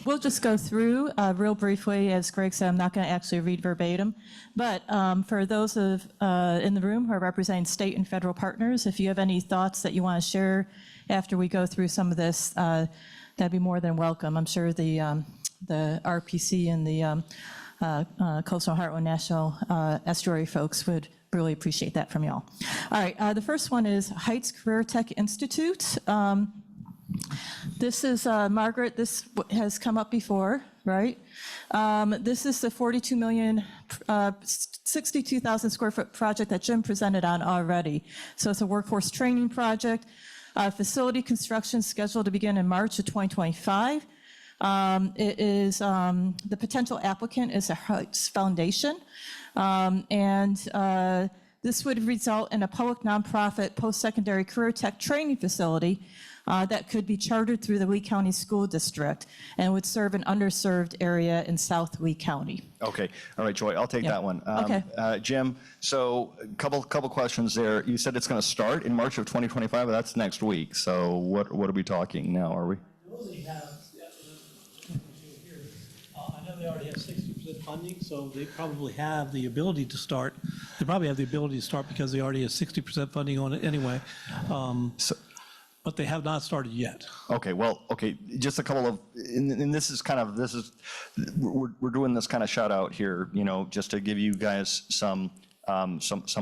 we'll just go through real briefly. As Greg said, I'm not going to actually read verbatim, but for those in the room who are representing state and federal partners, if you have any thoughts that you want to share after we go through some of this, that'd be more than welcome. I'm sure the RPC and the Coastal Heartland National Estuary folks would really appreciate that from y'all. All right, the first one is Heights Career Tech Institute. This is, Margaret, this has come up before, right? This is the 42 million, 62,000 square foot project that Jim presented on already. So it's a workforce training project. Facility construction scheduled to begin in March of 2025. It is, the potential applicant is a Heights Foundation. This would result in a public nonprofit post-secondary career tech training facility that could be chartered through the Lee County School District and would serve an underserved area in South Lee County. Okay, all right, Joy, I'll take that one. Okay. Jim, so a couple questions there. You said it's going to start in March of 2025, but that's next week. So what are we talking now, are we? I know they already have 60% funding, so they probably have the ability to start. They probably have the ability to start because they already have 60% funding on it anyway. But they have not started yet. Okay, well, okay, just a couple of, and this is kind of, we're doing this kind of shout out here, you know, just to give you guys some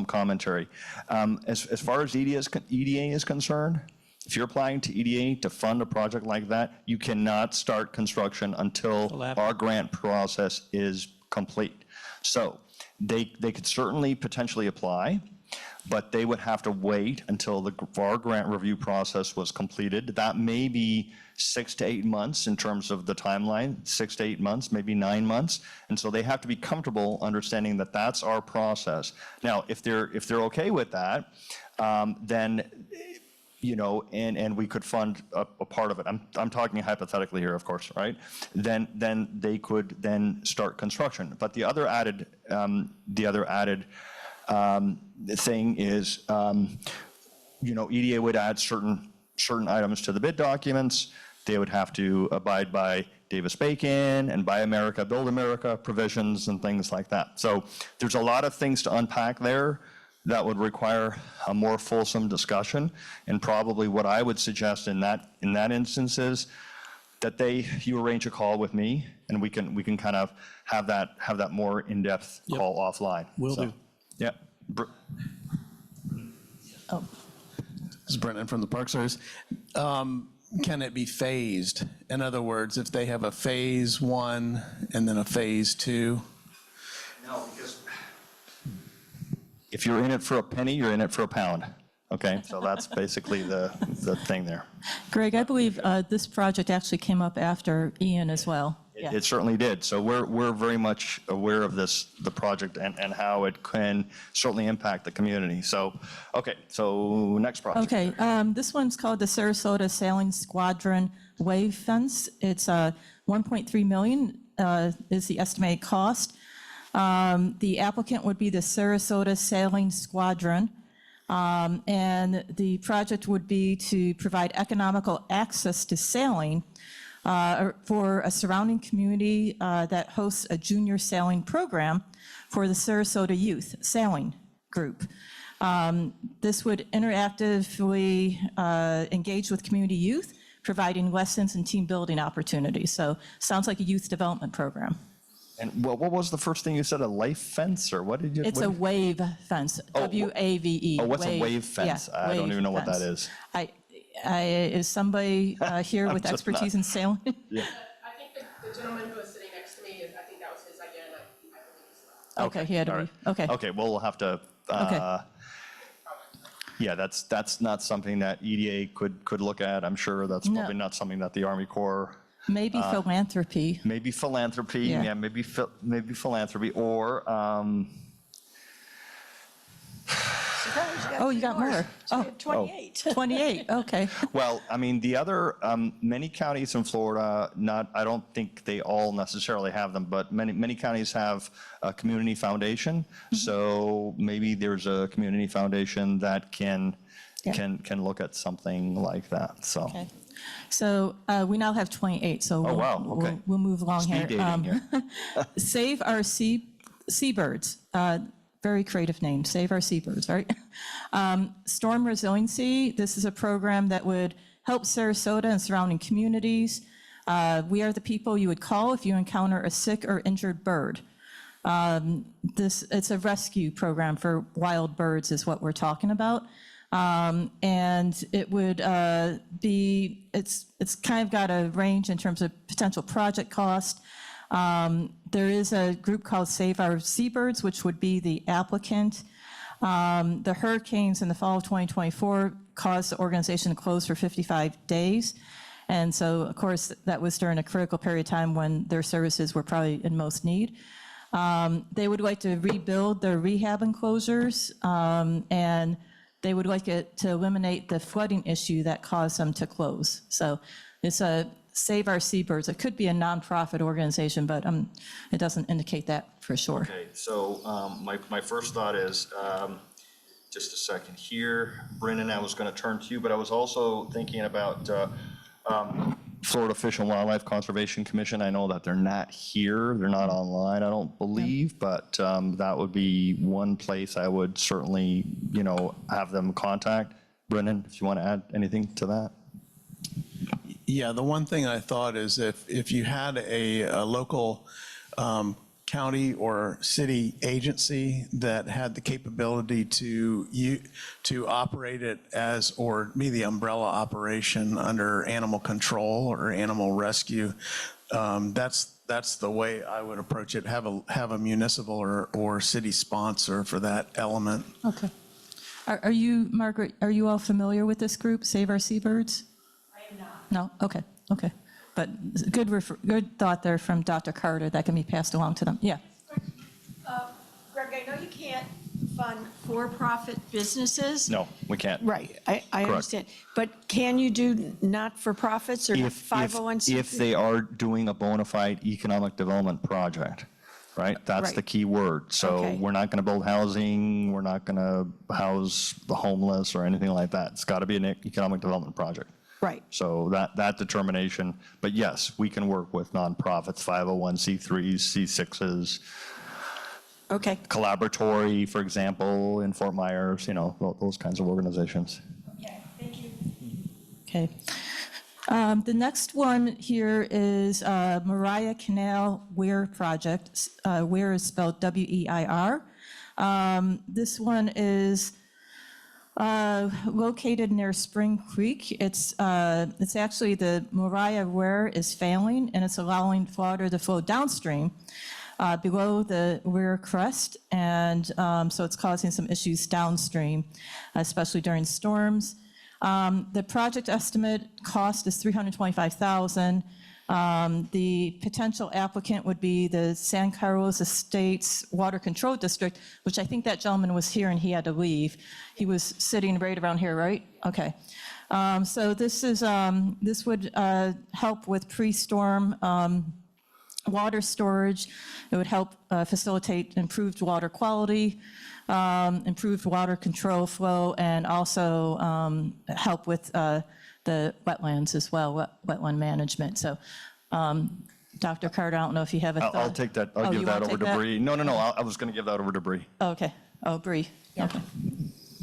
commentary. As far as EDA is concerned, if you're applying to EDA to fund a project like that, you cannot start construction until our grant process is complete. So they could certainly potentially apply, but they would have to wait until the VAR grant review process was completed. That may be 6 to 8 months in terms of the timeline, 6 to 8 months, maybe 9 months. And so they have to be comfortable understanding that that's our process. Now, if they're okay with that, then, you know, and we could fund a part of it. I'm talking hypothetically here, of course, right? Then they could then start construction. But the other added thing is, you know, EDA would add certain items to the bid documents. They would have to abide by Davis-Bacon and Buy America, Build America provisions and things like that. So there's a lot of things to unpack there that would require a more fulsome discussion. And probably what I would suggest in that instance is that you arrange a call with me, and we can kind of have that more in-depth call offline. Will do. Yeah. Oh. This is Brendan from the Park Service. Can it be phased? In other words, if they have a phase 1 and then a phase 2? No, because if you're in it for a penny, you're in it for a pound. Okay, so that's basically the thing there. Greg, I believe this project actually came up after Ian as well. It certainly did. So we're very much aware of the project and how it can certainly impact the community. So, okay, so next project. Okay, this one's called the Sarasota Sailing Squadron Wave Fence. It's 1.3 million is the estimated cost. The applicant would be the Sarasota Sailing Squadron. And the project would be to provide economical access to sailing for a surrounding community that hosts a junior sailing program for the Sarasota Youth Sailing Group. This would interactively engage with community youth, providing lessons and team building opportunities. So sounds like a youth development program. And what was the first thing you said, a life fence, or what did you? It's a wave fence, W-A-V-E. Oh, what's a wave fence? Yeah, I don't even know what that is. Is somebody here with expertise in sailing? Yeah. I think the gentleman who was sitting next to me, I think that was his idea, and I believe he's left. Okay, he had to all be, right. okay. Okay, well, we'll have to, Okay. yeah, that's not something that EDA could look at. I'm sure that's No. probably not something that the Army Corps. Maybe philanthropy. Maybe philanthropy, Yeah. maybe philanthropy, or, Oh, you got more. Oh, 28. 28, okay. well, I mean, the other, many counties in Florida, I don't think they all necessarily have them, but many counties have a community foundation. So maybe there's a community foundation that can look at something like that, so. Okay. So we now have 28, so Oh, wow, okay. we'll move along here. Speed dating here. Save Our Seabirds, very creative name, Save Our Seabirds, right? Storm Resiliency, this is a program that would help Sarasota and surrounding communities. We are the people you would call if you encounter a sick or injured bird. It's a rescue program for wild birds is what we're talking about. And it would it's kind of got a range in terms of potential project cost. There is a group called Save Our Seabirds, which would be the applicant. The hurricanes in the fall of 2024 caused the organization to close for 55 days. And so, of course, that was during a critical period of time when their services were probably in most need. They would like to rebuild their rehab enclosures, and they would like it to eliminate the flooding issue that caused them to close. So it's a Save Our Seabirds. It could be a nonprofit organization, but it doesn't indicate that for sure. Okay, so my first thought is, just a second here, Brennan, I was going to turn to you, but I was also thinking about Florida Fish and Wildlife Conservation Commission. I know that they're not here, they're not online, I don't believe, but that would be one place I would certainly, have them contact. Brennan, if you want to add anything to that? Yeah, the one thing I thought is if you had a local county or city agency that had the capability to operate it as, or be the umbrella operation under animal control or animal rescue, that's the way I would approach it. Have a municipal or city sponsor for that element. Okay. Are you, Margaret, are you all familiar with this group, Save Our Seabirds? I am not. No? Okay. But good thought there from Dr. Carter that can be passed along to them. Yeah. Greg, I know you can't fund for-profit businesses. No, we can't. Right, I understand. But can you do not-for-profits or If 501c3? if they are doing a bona fide economic development project, right? That's the Right. key word. So Okay. we're not going to build housing, we're not going to house the homeless or anything like that. It's got to be an economic development project. Right, So that determination, but yes, we can work with nonprofits, 501c3s, C6s, okay. Collaboratory, for example, in Fort Myers, those kinds of organizations. Okay, thank you. Okay. The next one here is Mariah Canal Weir Project. Weir is spelled W-E-I-R. This one is located near Spring Creek. It's actually the Mariah Weir is failing, and it's allowing water to flow downstream below the Weir crest, and so it's causing some issues downstream, especially during storms. The project estimate cost is $325,000. The potential applicant would be the San Carlos Estates Water Control District, which I think that gentleman was here and he had to leave. He was sitting right around here, right? Okay. So this would help with pre-storm water storage. It would help facilitate improved water quality, improved water control flow, and also help with the wetlands as well, wetland management. So, Dr. Carter, I don't know if you have a thought. I'll take that, I'll Oh, give you that wanna over take to that? Bree. No, I was going to give that over to Bree. Oh, okay. Oh, Bree. Okay.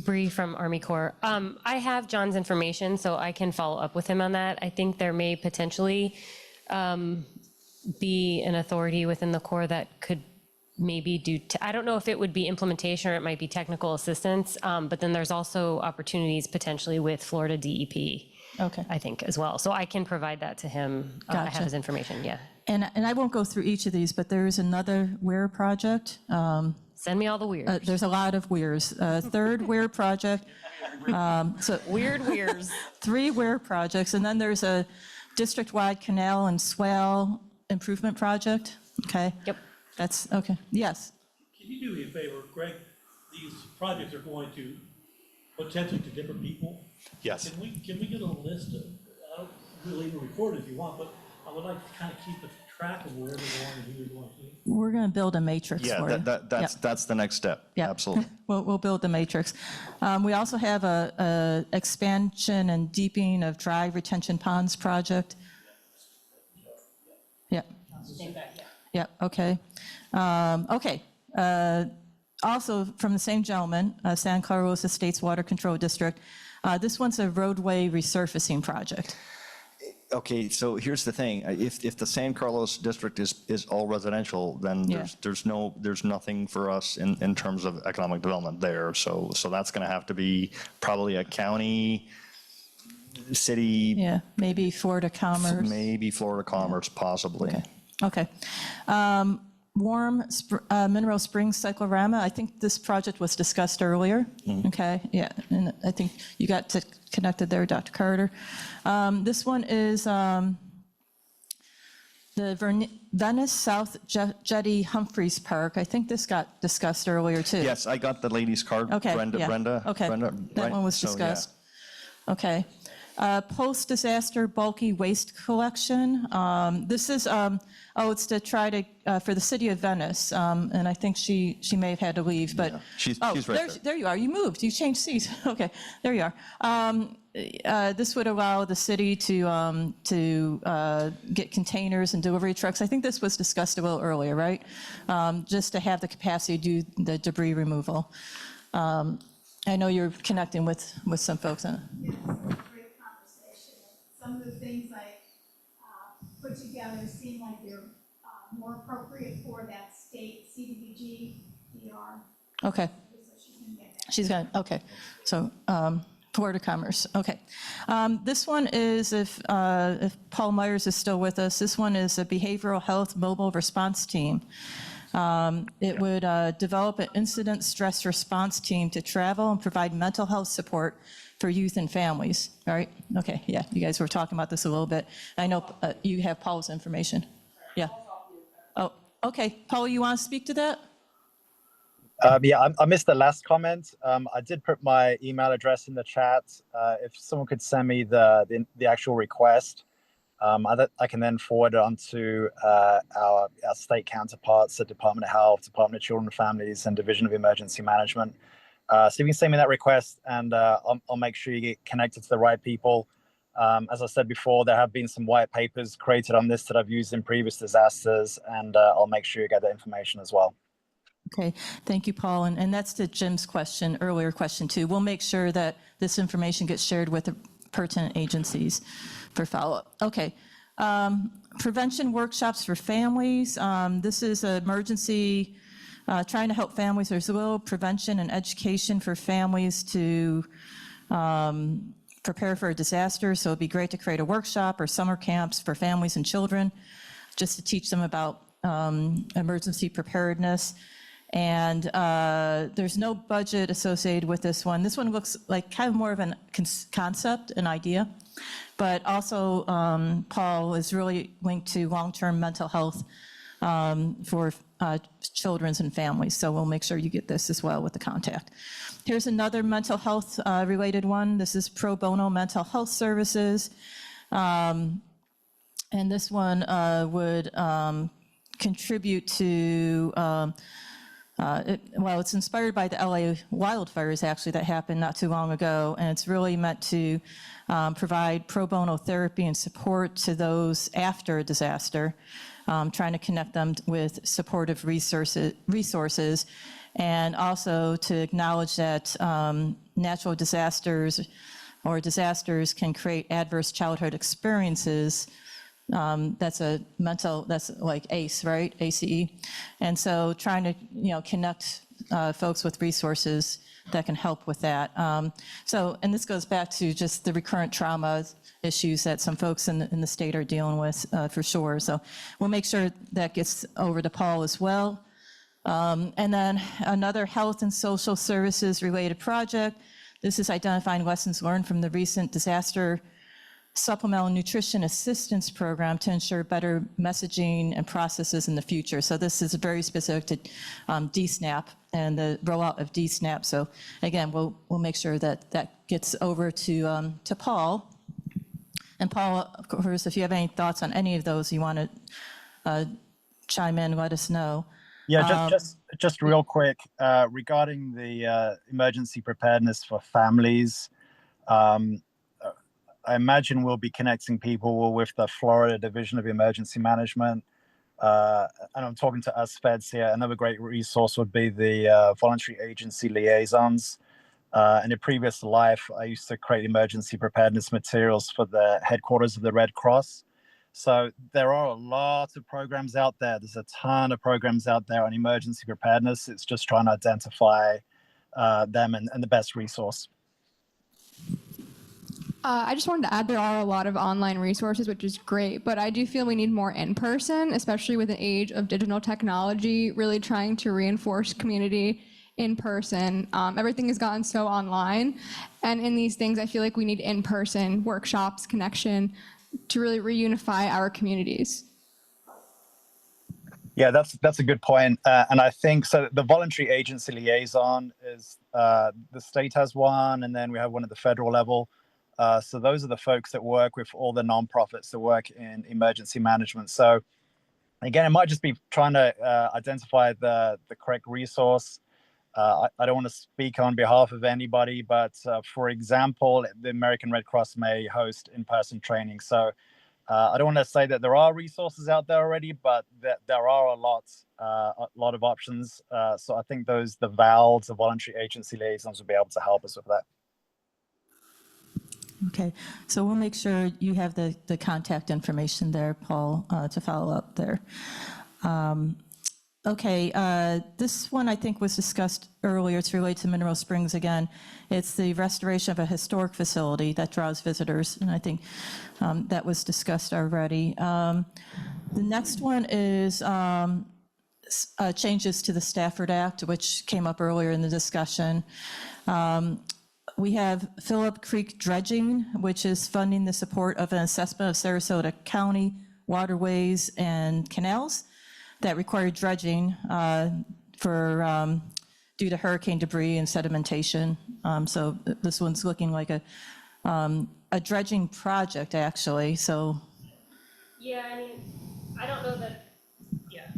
Bree from Army Corps. I have John's information, so I can follow up with him on that. I think there may potentially be an authority within the Corps that could maybe do, I don't know if it would be implementation or it might be technical assistance, but then there's also opportunities potentially with Florida DEP. Okay. I think as well. So I can provide that to him. I Gotcha. have his information, yeah. And I won't go through each of these, but there is another WEIR project. Send me all the weird. There's a lot of WEIRs. Third WEIR project. So Weird weirs. 3 WEIR projects, and then there's a district-wide canal and swale improvement project. Okay? Yep. That's, okay. Yes. Can you do me a favor, Greg? These projects are going to potentially to different people. Yes. Can we get a list of, I don't, we'll even record it if you want, but I would like to kind of keep a track of where they're going and who they're going to. We're going to build a matrix Yeah, for you. that's the next step. Yeah. Absolutely. We'll build the matrix. We also have a expansion and deepening of dry retention ponds project. Yeah. Yeah, okay. Okay. Also, from the same gentleman, San Carlos Estates Water Control District, this one's a roadway resurfacing project. Okay, so here's the thing. If the San Carlos district is all residential, then Yeah. there's nothing for us in terms of economic development there. So that's going to have to be probably a county, city, Yeah, maybe Florida Commerce. maybe Florida Commerce, possibly. Okay. Mineral Springs Cyclorama, I think this project was discussed earlier. Okay, yeah, and I think you got connected there, Dr. Carter. This one is the Venice South Jetty Humphreys Park. I think this got discussed earlier, too. Yes, I got the lady's card, Okay, Brenda. yeah. Okay, Brenda, that right? one was So, yeah. discussed. Okay. Post-disaster bulky waste collection. This is, it's to try to, for the city of Venice, and I think she may have had to leave, but. Yeah, she's right there. There you are, you moved, you changed seats, okay, there you are. This would allow the city to get containers and delivery trucks. I think this was discussed a little earlier, right? Just to have the capacity to do the debris removal. I know you're connecting with some folks on it. Great conversation. Some of the things I put together seem like they're more appropriate for that state CDBG, DR. Okay, So she's gonna get that. she's got, okay, so Florida Commerce, okay. This one is, if Paul Myers is still with us, this one is a behavioral health mobile response team. It would develop an incident stress response team to travel and provide mental health support for youth and families, all right? Okay, yeah, you guys were talking about this a little bit. I know you have Paul's information. Yeah. Oh, okay, Paul, you want to speak to that? Yeah, I missed the last comment. I did put my email address in the chat. If someone could send me the actual request, I can then forward it on to our state counterparts, the Department of Health, Department of Children and Families, and Division of Emergency Management. So you can send me that request, and I'll make sure you get connected to the right people. As I said before, there have been some white papers created on this that I've used in previous disasters, and I'll make sure you get that information as well. Okay, thank you, Paul. And that's to Jim's question, earlier question too. We'll make sure that this information gets shared with the pertinent agencies for follow-up. Okay, prevention workshops for families. This is an emergency, trying to help families. There's a little prevention and education for families to prepare for a disaster. So it'd be great to create a workshop or summer camps for families and children, just to teach them about emergency preparedness. And there's no budget associated with this one. This one looks like kind of more of a concept, an idea, but also Paul is really linked to long-term mental health for children and families. So we'll make sure you get this as well with the contact. Here's another mental health related one. This is pro bono mental health services. And this one would contribute to it's inspired by the LA wildfires, actually, that happened not too long ago, and it's really meant to provide pro bono therapy and support to those after a disaster, trying to connect them with supportive resources, and also to acknowledge that natural disasters or disasters can create adverse childhood experiences. That's like ACE, right? ACE. And so trying to, connect folks with resources that can help with that. And this goes back to just the recurrent trauma issues that some folks in the state are dealing with for sure. So we'll make sure that gets over to Paul as well. And then another health and social services related project. This is identifying lessons learned from the recent disaster supplemental nutrition assistance program to ensure better messaging and processes in the future. So this is very specific to DSNAP and the rollout of DSNAP. So again, we'll make sure that gets over to Paul. And Paul, of course, if you have any thoughts on any of those you want to chime in, let us know. Yeah, just real quick, regarding the emergency preparedness for families, I imagine we'll be connecting people with the Florida Division of Emergency Management. And I'm talking to us feds here. Another great resource would be the voluntary agency liaisons. In a previous life, I used to create emergency preparedness materials for the headquarters of the Red Cross. So there are a lot of programs out there. There's a ton of programs out there on emergency preparedness. It's just trying to identify them and the best resource. I just wanted to add there are a lot of online resources, which is great, but I do feel we need more in person, especially with an age of digital technology, really trying to reinforce community in person. Everything has gotten so online, and in these things, I feel like we need in-person workshops, connection to really reunify our communities. Yeah, that's a good point. And I think so. The voluntary agency liaison is the state has one, and then we have one at the federal level. So those are the folks that work with all the nonprofits that work in emergency management. So again, it might just be trying to identify the correct resource. I don't want to speak on behalf of anybody, but for example, the American Red Cross may host in-person training. So I don't want to say that there are resources out there already, but that there are a lot of options. So I think the VALs, the voluntary agency liaisons, will be able to help us with that. Okay, so we'll make sure you have the contact information there, Paul, to follow up there. Okay, this one I think was discussed earlier. It's related to Mineral Springs again. It's the restoration of a historic facility that draws visitors, and I think that was discussed already. The next one is changes to the Stafford Act, which came up earlier in the discussion. We have Phillip Creek dredging, which is funding the support of an assessment of Sarasota County waterways and canals that require dredging due to hurricane debris and sedimentation. So this one's looking like a dredging project, actually. So Yeah, I mean, I don't know that, yeah.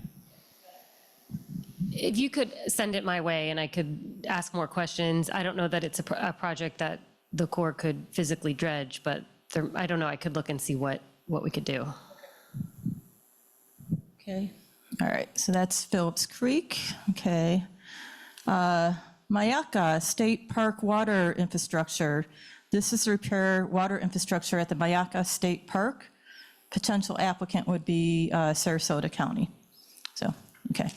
If you could send it my way and I could ask more questions, I don't know that it's a project that the Corps could physically dredge, but I don't know, I could look and see what we could do. okay. All right, so that's Phillips Creek, okay. Mayaca State Park water infrastructure. This is to repair water infrastructure at the Mayaca State Park. Potential applicant would be Sarasota County. So, okay.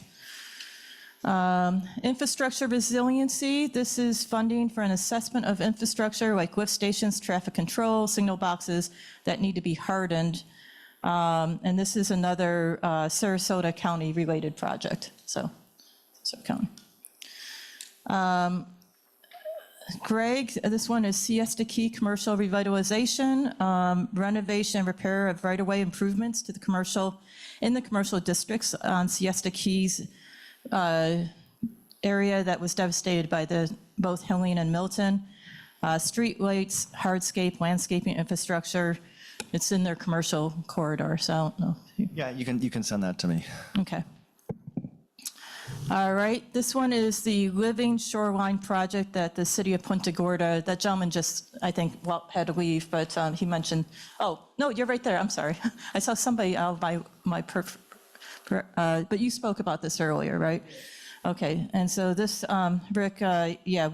Infrastructure resiliency. This is funding for an assessment of infrastructure like lift stations, traffic control, signal boxes that need to be hardened. And this is another Sarasota County related project. So, Sarasota County. Greg, this one is Siesta Key commercial revitalization, renovation, repair of right-of-way improvements to the commercial districts on Siesta Keys area that was devastated by both Helene and Milton. Street lights, hardscape, landscaping infrastructure. It's in their commercial corridor, so I don't know. Yeah, you can send that to me. Okay. All right, this one is the Living Shoreline Project that the city of Punta Gorda, that gentleman just, I think, well, had to leave, but he mentioned, oh, no, you're right there, I'm sorry. I saw somebody out by but you spoke about this earlier, right? Okay, and so this, Rick, yeah,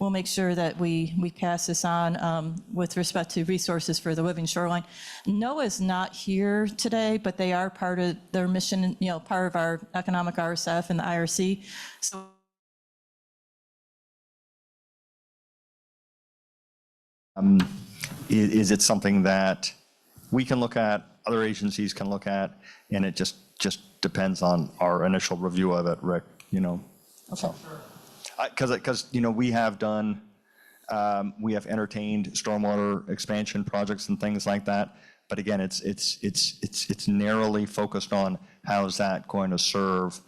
we'll make sure that we pass this on with respect to resources for the Living Shoreline. NOAA's not here today, but they are part of their mission, part of our economic RSF and the IRC. So Is it something that we can look at, other agencies can look at, and it just depends on our initial review of it, Rick, okay. Because we have entertained stormwater expansion projects and things like that, but again, it's narrowly focused on how is that going to serve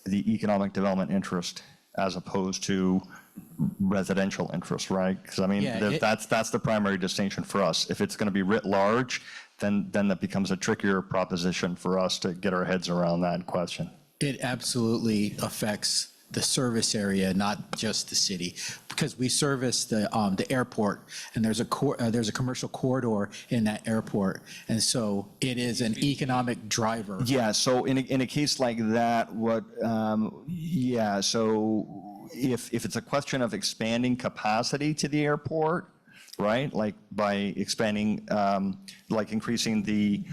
the economic development interest as opposed to residential interest, right? Because I mean, Yeah, that's the primary distinction for us. If it's going to be writ large, then that becomes a trickier proposition for us to get our heads around that question. It absolutely affects the service area, not just the city, because we service the airport, and there's a commercial corridor in that airport, and so it is an economic driver. Yeah, so in a case like that, so if it's a question of expanding capacity to the airport, right, like by expanding, like increasing the,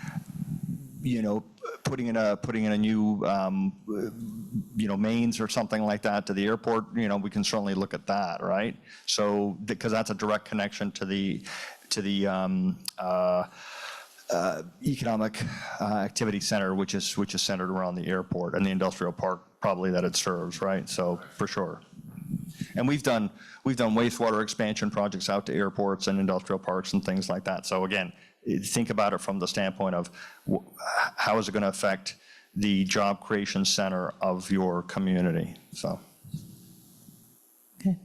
putting in a new, mains or something like that to the airport, we can certainly look at that, right? So, because that's a direct connection to the economic activity center, which is centered around the airport and the industrial park probably that it serves, right? So for sure. And we've done wastewater expansion projects out to airports and industrial parks and things like that. So again, think about it from the standpoint of how is it going to affect the job creation center of your community, so. Okay.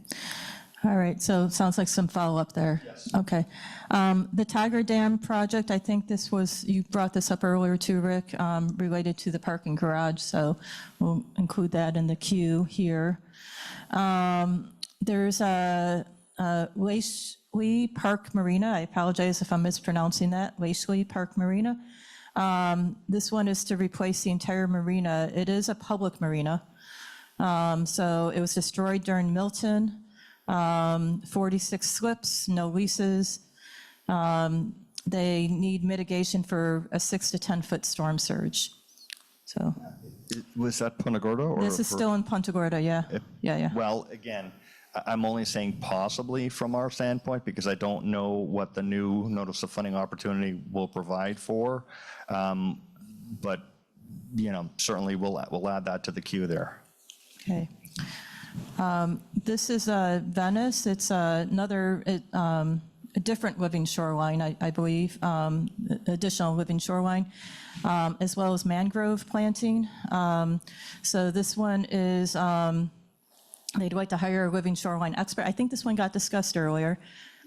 All right, so it sounds like some follow-up there. Yes. Okay. The Tiger Dam project, I think you brought this up earlier too, Rick, related to the parking garage, so we'll include that in the queue here. There's a Lachley Park Marina. I apologize if I'm mispronouncing that. Lachley Park Marina. This one is to replace the entire marina. It is a public marina. So it was destroyed during Milton. 46 slips, no leases. They need mitigation for a 6 to 10 foot storm surge. So Was that Punta Gorda? Or this is still in Punta Gorda, yeah. Yeah. Well, again, I'm only saying possibly from our standpoint because I don't know what the new notice of funding opportunity will provide for. But, certainly we'll add that to the queue there. Okay. This is Venice. It's another, a different living shoreline, I believe, additional living shoreline, as well as mangrove planting. So this one is, they'd like to hire a living shoreline expert. I think this one got discussed earlier,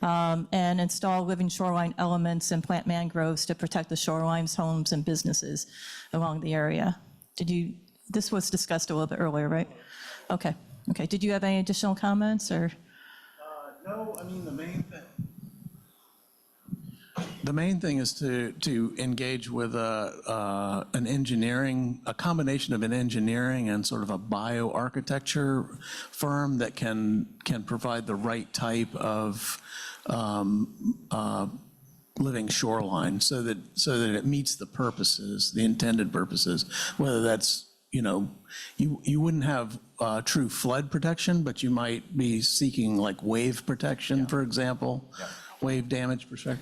and install living shoreline elements and plant mangroves to protect the shorelines, homes, and businesses along the area. This was discussed a little bit earlier, right? Okay. Did you have any additional comments or? No, I mean, the main thing is to engage with a combination of an engineering and sort of a bioarchitecture firm that can provide the right type of living shoreline so that it meets the purposes, the intended purposes, whether that's, you wouldn't have true flood protection, but you might be seeking like wave protection, for example, wave damage protection.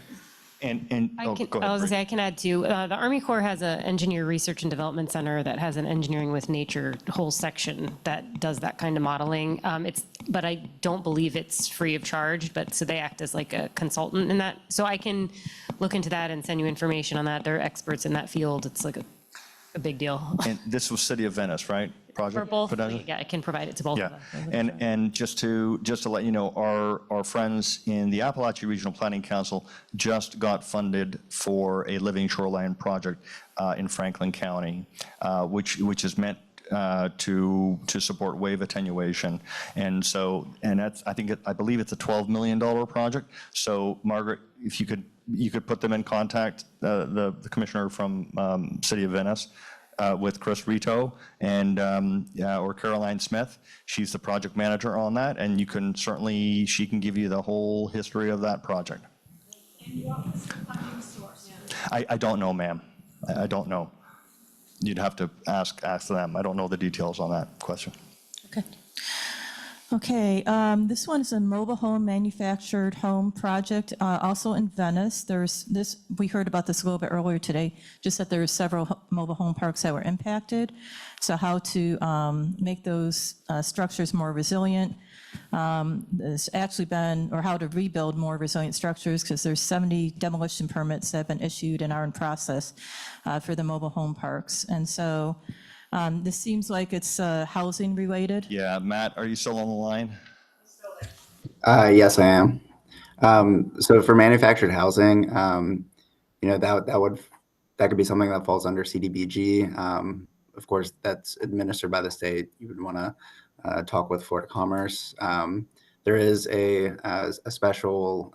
And I go was ahead, gonna Bree. say, I can add too, the Army Corps has an engineer research and development center that has an engineering with nature whole section that does that kind of modeling. But I don't believe it's free of charge, so they act as like a consultant in that. So I can look into that and send you information on that. They're experts in that field. It's like a big deal. And this was City of Venice, right? Project? For both, potentially? yeah, I can provide it to both Yeah, of them. and just to let you know, our friends in the Appalachia Regional Planning Council just got funded for a living shoreline project in Franklin County, which is meant to support wave attenuation. And so, I believe it's a $12 million project. So Margaret, if you could put them in contact, the commissioner from City of Venice, with Chris Rito or Caroline Smith. She's the project manager on that, and she can give you the whole history of that project. And what was the funding source? I don't know, ma'am. I don't know. You'd have to ask them. I don't know the details on that question. Okay, this one is a mobile home manufactured home project, also in Venice. We heard about this a little bit earlier today, just that there are several mobile home parks that were impacted. So how to make those structures more resilient. There's actually been, or how to rebuild more resilient structures, because there's 70 demolition permits that have been issued and are in process for the mobile home parks. And so this seems like it's housing related. Yeah, Matt, are you still on the line? Yes, I am. So for manufactured housing, that could be something that falls under CDBG. Of course, that's administered by the state. You would want to talk with Florida Commerce. There is a special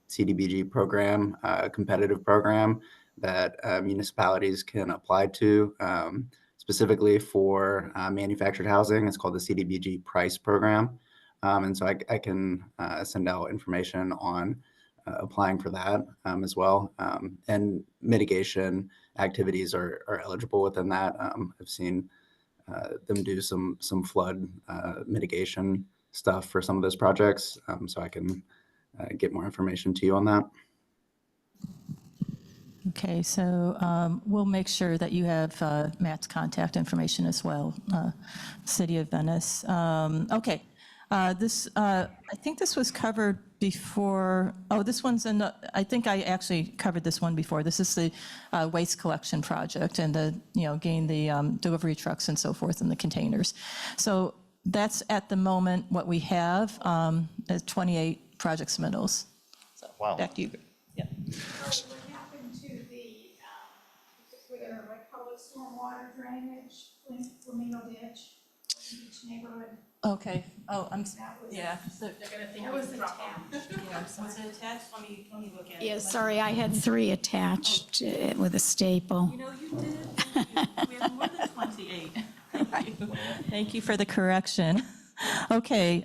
CDBG program, a competitive program that municipalities can apply to specifically for manufactured housing. It's called the CDBG Price Program. And so I can send out information on applying for that as well. And mitigation activities are eligible within that. I've seen them do some flood mitigation stuff for some of those projects. So I can get more information to you on that. Okay, so we'll make sure that you have Matt's contact information as well, City of Venice. Okay, I think this was covered before. Oh, this one's in the, I think I actually covered this one before. This is the waste collection project and getting the delivery trucks and so forth and the containers. So that's at the moment what we have, 28 project submittals. So Wow. back to you. Yeah. What happened to the, like public stormwater drainage, Flamingo Ditch, each neighborhood? Okay. Oh, That was- yeah. So, That was attached. was it attached? Let me look at it. Yeah, sorry, I had 3 attached with a staple. You know, you did. We have more than 28. Thank you. Thank you for the correction. Okay,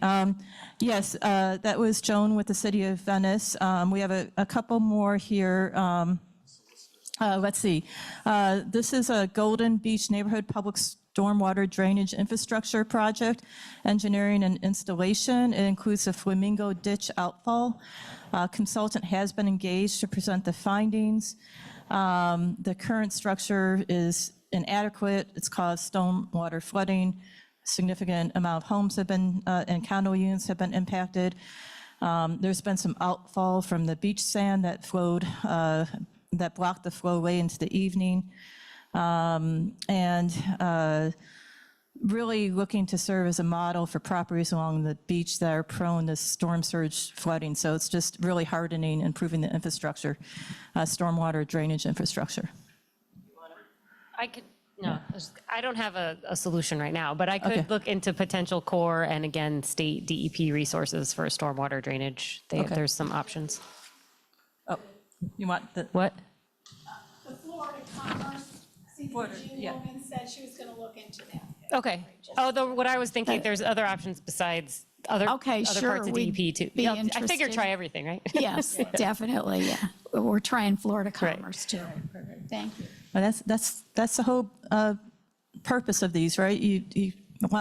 yes, that was Joan with the City of Venice. We have a couple more here. Let's see. This is a Golden Beach Neighborhood Public Stormwater Drainage Infrastructure Project, engineering and installation. It includes a Flamingo Ditch outfall. Consultant has been engaged to present the findings. The current structure is inadequate. It's caused stormwater flooding. Significant amount of homes have been, and condo units have been impacted. There's been some outfall from the beach sand that flowed, that blocked the flow way into the evening. And really looking to serve as a model for properties along the beach that are prone to storm surge flooding. So it's just really hardening, improving the infrastructure, stormwater drainage infrastructure. I don't have a solution right now, but I could Okay. look into potential core and again, state DEP resources for stormwater drainage. Okay. There's some options. Oh, you want the, What? The Florida Commerce Florida, CDBG yeah. woman said she was gonna look into that. Okay. Oh, what I was thinking, there's other options besides other Okay, other sure, parts of we'd DEP too. be Yeah, I figure interested. try everything, right? Yes, definitely, yeah. We're trying Florida Commerce too. Thank you. well, that's the whole purpose of these, right? You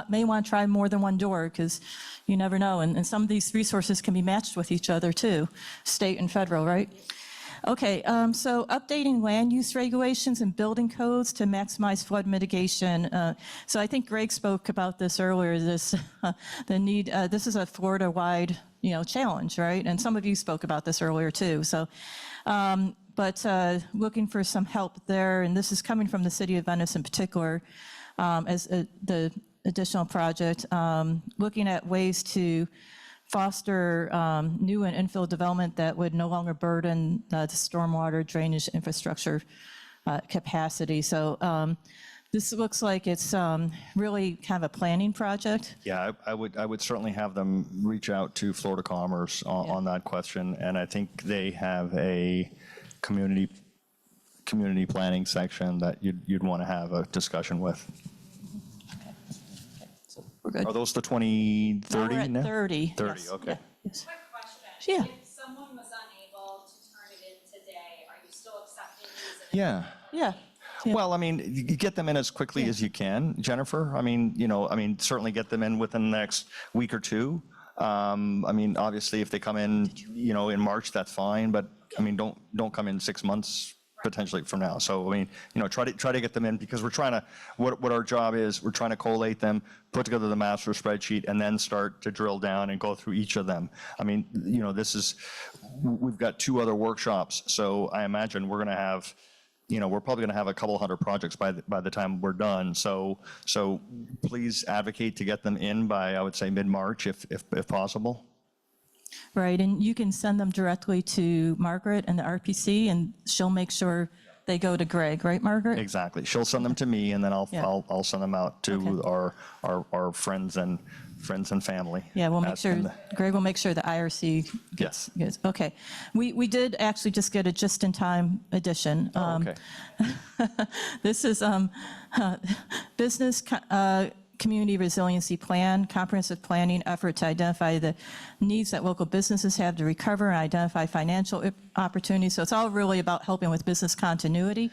may want to try more than one door because you never know. And some of these resources can be matched with each other too, state and federal, right? Okay, so updating land use regulations and building codes to maximize flood mitigation. So I think Greg spoke about this earlier, this, the need, this is a Florida-wide, challenge, right? And some of you spoke about this earlier too. So, but looking for some help there, and this is coming from the City of Venice in particular, as the additional project, looking at ways to foster new and infill development that would no longer burden the stormwater drainage infrastructure capacity. So this looks like it's really kind of a planning project. Yeah, I would certainly have them reach out to Florida Commerce on that question, and I think they have a community planning section that you'd want to have a discussion with. We're good. Are those the 20, 30 We're at now? 30. 30, yes, okay. yeah, yes. Quick question. Yeah. If someone was unable to turn it in today, are you still accepting these? Yeah. Yeah. Well, I mean, you get them in as quickly as you can, Jennifer. I mean, certainly get them in within the next week or two. I mean, obviously, if they come in, in March, that's fine, but I mean, don't come in 6 months potentially from now. So, I mean, try to get them in because we're trying to, what our job is, we're trying to collate them, put together the master spreadsheet, and then start to drill down and go through each of them. I mean, we've got 2 other workshops, so I imagine we're going to have, we're probably going to have a couple hundred projects by the time we're done. So please advocate to get them in by, I would say, mid-March if possible. Right, and you can send them directly to Margaret and the RPC, and she'll make sure they go to Greg, right, Margaret? Exactly. She'll send them to me, and then Yeah. I'll send them out to our friends and family. Yeah, we'll make at- sure, in the- Greg will make sure the IRC Yes. gets, okay. We did actually just get a just-in-time edition. Okay. This is Business Community Resiliency Plan, comprehensive planning effort to identify the needs that local businesses have to recover and identify financial opportunities. So it's all really about helping with business continuity.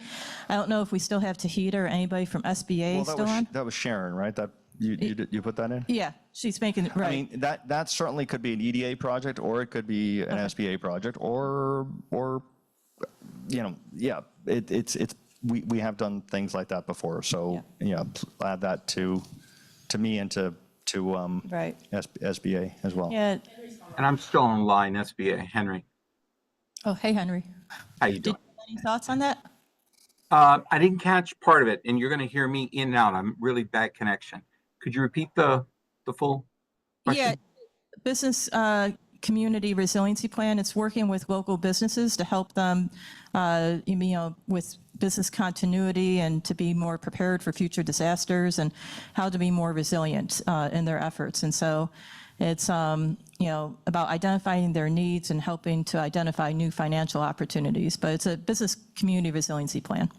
I don't know if we still have Tahita or anybody from SBA Well, still on? that was Sharon, right? That you put that in? Yeah, she's making, it I right. mean, that certainly could be an EDA project, or it could be an SBA project, or yeah, we have done things like that before. So yeah, add that to me and to Right. SBA as well. Yeah. And I'm still online, SBA, Henry. Oh, hey, Henry. How you Did doing? you have any thoughts on that? I didn't catch part of it, and you're going to hear me in and out. I'm really bad connection. Could you repeat the full question? Yeah, business community resiliency plan, it's working with local businesses to help them, with business continuity and to be more prepared for future disasters and how to be more resilient in their efforts. And so it's, about identifying their needs and helping to identify new financial opportunities. But it's a business community resiliency plan.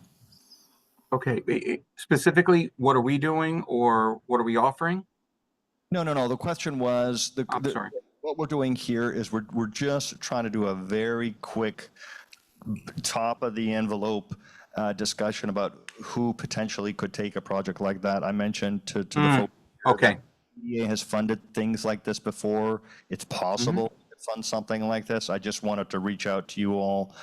Okay. Specifically, what are we doing or what are we offering? No. The question was, I'm sorry. what we're doing here is we're just trying to do a very quick top of the envelope discussion about who potentially could take a project like that. I mentioned to the folks Okay. that EDA has funded things like this before. It's possible to fund something like this. I just wanted to reach out to you all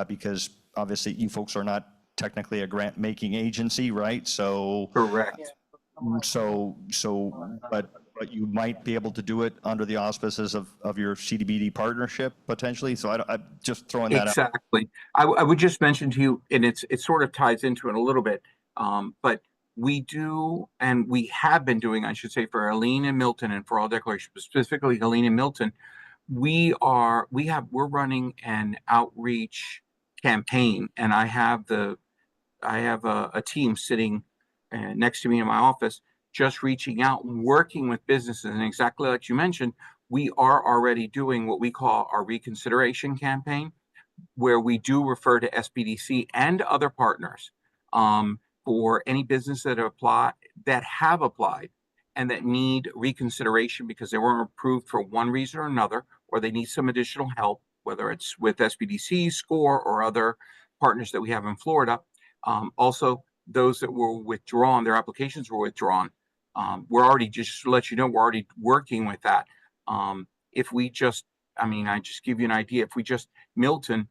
because obviously you folks are not technically a grant making agency, right? So Correct. But you might be able to do it under the auspices of your CDBD partnership potentially. So I'm just throwing that out. Exactly. I would just mention to you, and it sort of ties into it a little bit, but we do, and we have been doing, I should say, for Helene and Milton and for all declarations, but specifically Helene and Milton, we're running an outreach campaign, and I have a team sitting next to me in my office, just reaching out and working with businesses. And exactly like you mentioned, we are already doing what we call our reconsideration campaign, where we do refer to SBDC and other partners for any business that have applied and that need reconsideration because they weren't approved for one reason or another, or they need some additional help, whether it's with SBDC, SCORE, or other partners that we have in Florida. Also, those that were withdrawn, their applications were withdrawn. We're already, just to let you know, we're already working with that. If we just, I just give you an idea. If we just, Milton,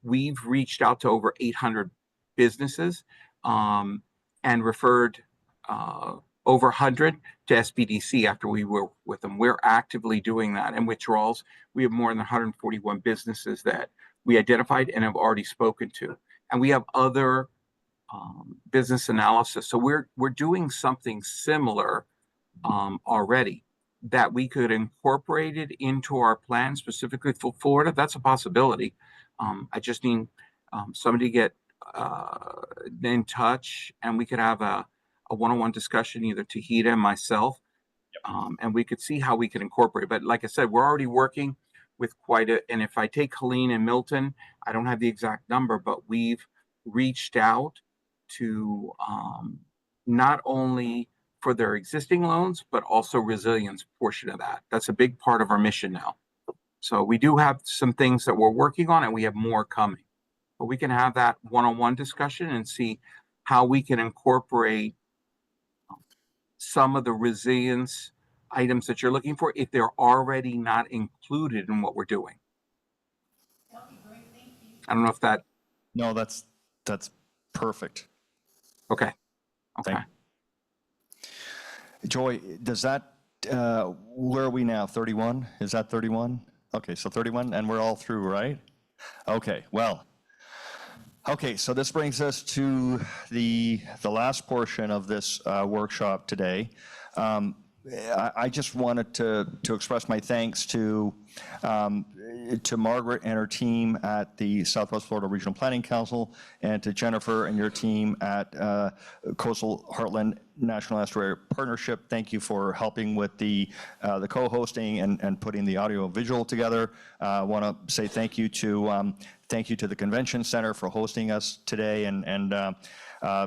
we've reached out to over 800 businesses and referred over 100 to SBDC after we were with them. We're actively doing that. And withdrawals, we have more than 141 businesses that we identified and have already spoken to. And we have other business analysis. So we're doing something similar already that we could incorporate it into our plan specifically for Florida. That's a possibility. I just need somebody to get in touch, and we could have a one-on-one discussion, either Tahita and myself, and we could see how we could incorporate it. But like I said, we're already working with and if I take Helene and Milton, I don't have the exact number, but we've reached out to not only for their existing loans, but also resilience portion of that. That's a big part of our mission now. So we do have some things that we're working on, and we have more coming. But we can have that one-on-one discussion and see how we can incorporate some of the resilience items that you're looking for if they're already not included in what we're doing. That'll be great, thank you. I don't know if that. No, that's perfect. Okay. Okay. Joy, does that, where are we now? 31? Is that 31? Okay, so 31, and we're all through, right? Okay, well. Okay, so this brings us to the last portion of this workshop today. I just wanted to express my thanks to to Margaret and her team at the Southwest Florida Regional Planning Council, and to Jennifer and your team at Coastal Heartland National Estuary Partnership. Thank you for helping with the co-hosting and putting the audio visual together. I want to say thank you to the Convention Center for hosting us today, and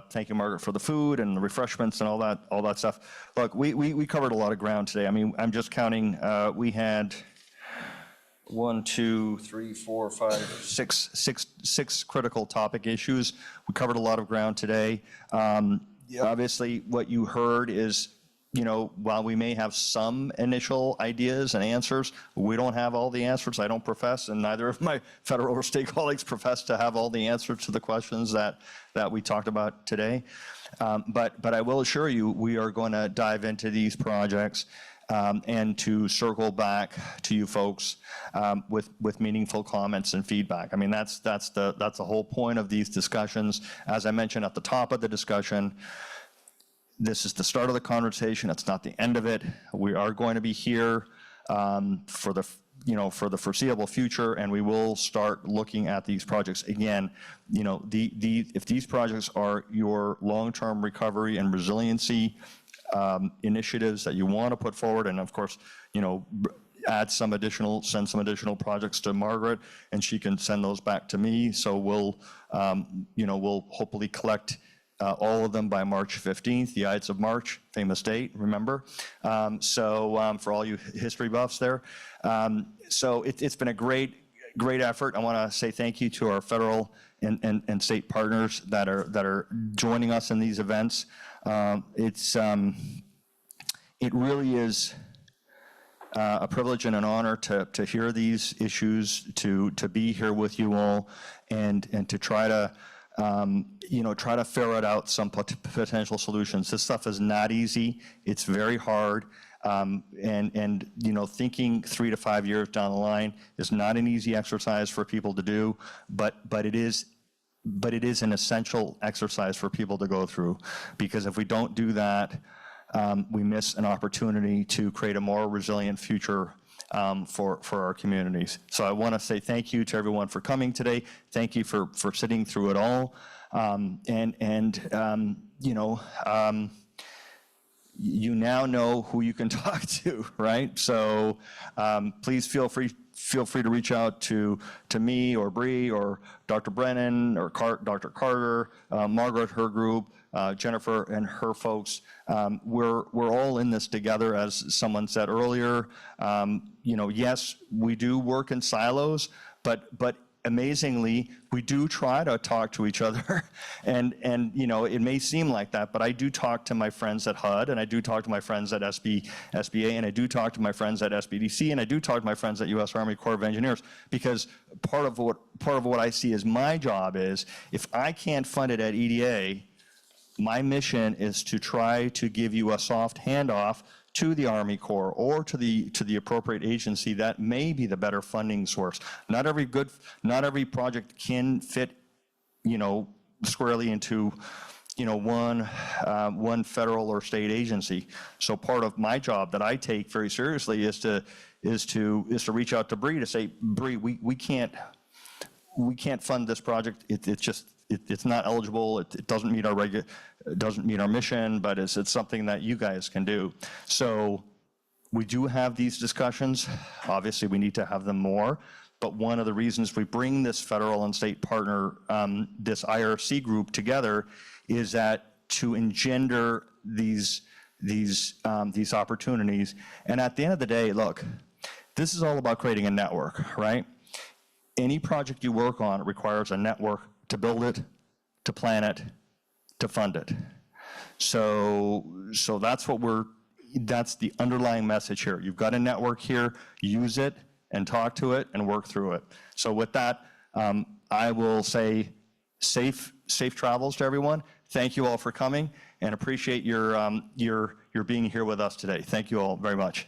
thank you, Margaret, for the food and the refreshments and all that stuff. Look, we covered a lot of ground today. I mean, I'm just counting. We had 1, 2, 3, 4, 5, 6 critical topic issues. We covered a lot of ground today. Obviously, what you heard is, while we may have some initial ideas and answers, we don't have all the answers. I don't profess, and neither of my federal or state colleagues profess to have all the answers to the questions that we talked about today. But I will assure you, we are going to dive into these projects and to circle back to you folks with meaningful comments and feedback. I mean, that's the whole point of these discussions. As I mentioned at the top of the discussion, this is the start of the conversation. It's not the end of it. We are going to be here for the foreseeable future, and we will start looking at these projects again. If these projects are your long-term recovery and resiliency initiatives that you want to put forward, and of course, send some additional projects to Margaret, and she can send those back to me. So we'll hopefully collect all of them by March 15th, the Ides of March, famous date, remember? For all you history buffs there. So it's been a great effort. I want to say thank you to our federal and state partners that are joining us in these events. It really is a privilege and an honor to hear these issues, to be here with you all, and to try to ferret out some potential solutions. This stuff is not easy. It's very hard. Thinking 3 to 5 years down the line is not an easy exercise for people to do, but it is an essential exercise for people to go through, because if we don't do that, we miss an opportunity to create a more resilient future for our communities. So I want to say thank you to everyone for coming today. Thank you for sitting through it all. You now know who you can talk to, right? So please feel free to reach out to me or Bree or Dr. Brennan or Dr. Carter, Margaret, her group, Jennifer and her folks. We're all in this together, as someone said earlier. Yes, we do work in silos, but amazingly, we do try to talk to each other. And it may seem like that, but I do talk to my friends at HUD, and I do talk to my friends at SBA, and I do talk to my friends at SBDC, and I do talk to my friends at U.S. Army Corps of Engineers, because part of what I see as my job is, if I can't fund it at EDA, my mission is to try to give you a soft handoff to the Army Corps or to the appropriate agency that may be the better funding source. Not every project can fit, squarely into, one federal or state agency. So part of my job that I take very seriously is to reach out to Bree to say, Bree, we can't fund this project. It's not eligible. It doesn't meet our mission, but it's something that you guys can do. So we do have these discussions. Obviously, we need to have them more. But one of the reasons we bring this federal and state partner, this IRC group together, is that to engender these opportunities. And at the end of the day, look, this is all about creating a network, right? Any project you work on requires a network to build it, to plan it, to fund it. So that's the underlying message here. You've got a network here, use it and talk to it and work through it. So with that, I will say safe travels to everyone. Thank you all for coming, and appreciate your being here with us today. Thank you all very much.